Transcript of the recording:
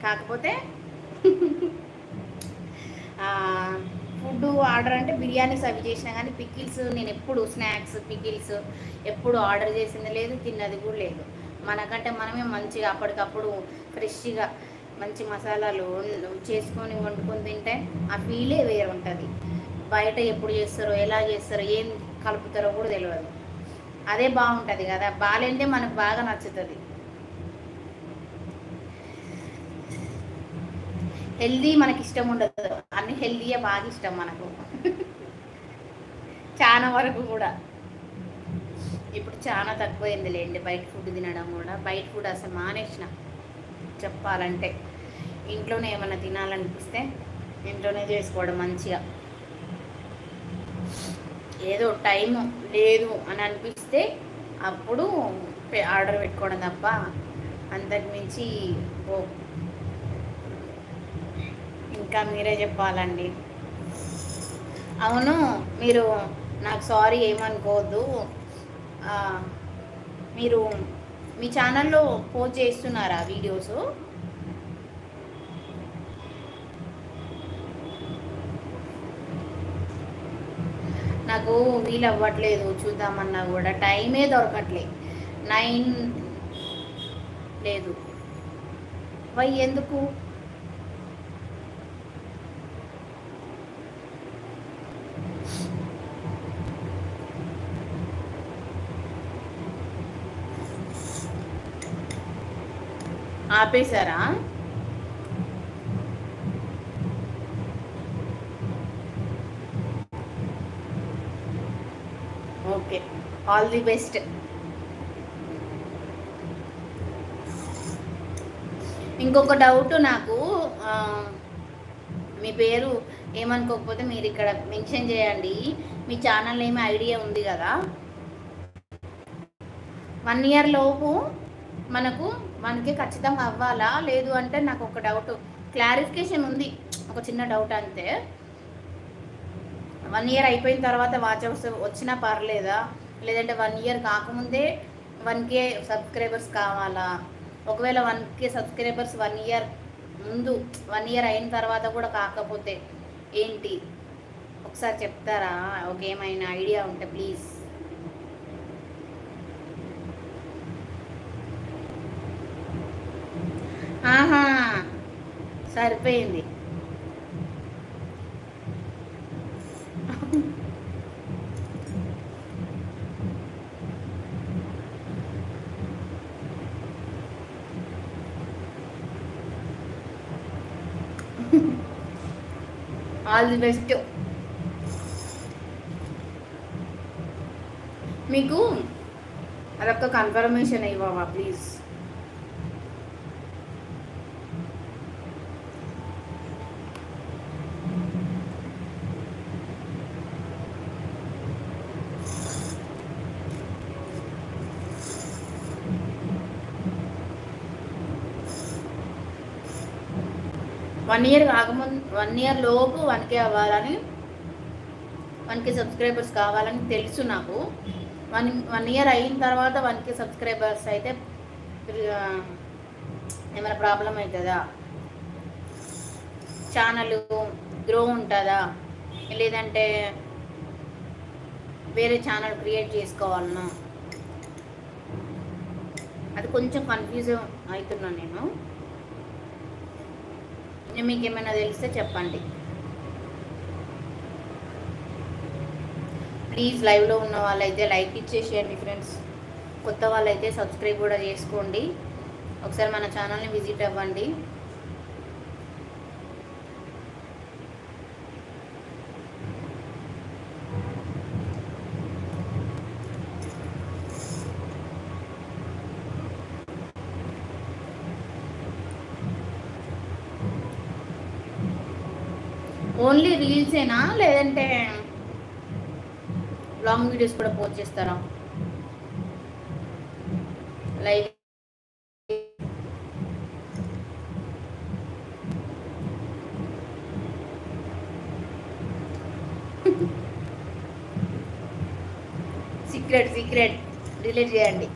కాకపోతే food order అంటే బిర్యానీస్ అవి చేసినా కానీ పికిల్స్ నేను ఎప్పుడు స్నాక్స్ పికిల్స్ ఎప్పుడు ఆర్డర్ చేసింది లేదు, తిన్నది కూడా లేదు. మనకంటే మనమే మంచిగా అప్పటికప్పుడు ఫ్రెష్గా మంచి మసాలాలు చేసుకొని వండుకొని తింటే ఆ ఫీలే వేరు ఉంటుంది. బయట ఎప్పుడు చేస్తారో ఎలా చేస్తారో ఏం కలుపుతారో కూడా తెలియదు. అదే బాగుంటుంది కదా, బాగాలేంటే మనకు బాగా నచ్చుతుంది. హెల్దీ మనకి ఇష్టం ఉండదు, అన్ని హెల్దీయే బాగా ఇష్టం మనకు. చాలా వరకు కూడా ఇప్పుడు చాలా తక్కువైంది లేండి బయట ఫుడ్ తినడం కూడా. బయట ఫుడ్ అసలు మానేసిన చెప్పాలంటే. ఇంట్లోనే ఏమైనా తినాలనిపిస్తే ఇంట్లోనే చేసుకోవడం మంచిగా. ఏదో టైం లేదు అని అనిపిస్తే అప్పుడు ఆర్డర్ పెట్టుకోవడం తప్ప అంతకుమించి ఇంకా మీరే చెప్పాలండి. అవును, మీరు నాకు సారీ ఏమనుకోవద్దు. మీరు మీ ఛానల్లో పోస్ట్ చేస్తున్నారా వీడియోస్? నాకు వీలు అవ్వట్లేదు, చూద్దామన్నా కూడా టైమే దొరకట్లే. 9 లేదు వై ఎందుకు? ఆపేశారా? Okay, all the best. ఇంకొక డౌట్ నాకు, మీ పేరు ఏమనుకోకపోతే మీరు ఇక్కడ మెన్షన్ చేయండి. మీ ఛానల్ ఏమి ఐడియా ఉంది కదా, 1 ఇయర్ లోపు మనకు 1K ఖచ్చితంగా అవ్వాలా? లేదు అంటే నాకు ఒక డౌట్ క్లారిఫికేషన్ ఉంది, ఒక చిన్న డౌట్ అంతే. 1 ఇయర్ అయిపోయిన తర్వాత వాచ్ అవర్స్ వచ్చినా పర్లేదా? లేదంటే 1 ఇయర్ కాకముందే 1K సబ్స్క్రైబర్స్ కావాలా? ఒకవేళ 1K సబ్స్క్రైబర్స్ 1 ఇయర్ ముందు 1 ఇయర్ అయిన తర్వాత కూడా కాకపోతే ఏంటి? ఒకసారి చెప్తారా? ఒక ఏమైనా ఐడియా ఉంటే ప్లీజ్. ఆహా, సరిపోయింది. All the best. మీకు అదొక కన్ఫర్మేషన్ ఇవ్వవా ప్లీజ్? వన్ ఇయర్ కాకముందు 1 ఇయర్ లోపు 1K అవ్వాలని, 1K సబ్స్క్రైబర్స్ కావాలని తెలుసు నాకు. 1 ఇయర్ అయిన తర్వాత 1K సబ్స్క్రైబర్స్ అయితే ఏమైనా ప్రాబ్లం అవుతుందా? ఛానల్ గ్రో ఉంటుందా? లేదంటే వేరే ఛానల్ క్రియేట్ చేసుకోవాలన్నా? అది కొంచెం కన్ఫ్యూజ్ అవుతున్నాను నేను. మీకు ఏమైనా తెలిస్తే చెప్పండి ప్లీజ్. లైవ్లో ఉన్న వాళ్ళైతే లైక్ ఇచ్చేసేయండి ఫ్రెండ్స్. కొత్త వాళ్ళైతే సబ్స్క్రైబ్ కూడా చేసుకోండి. ఒకసారి మన ఛానల్ని విజిట్ అవ్వండి. ఓన్లీ రీల్సేనా లేదంటే లాంగ్ వీడియోస్ కూడా పోస్ట్ చేస్తారా? లైవ్ సీక్రెట్ డిలీట్ చేయండి.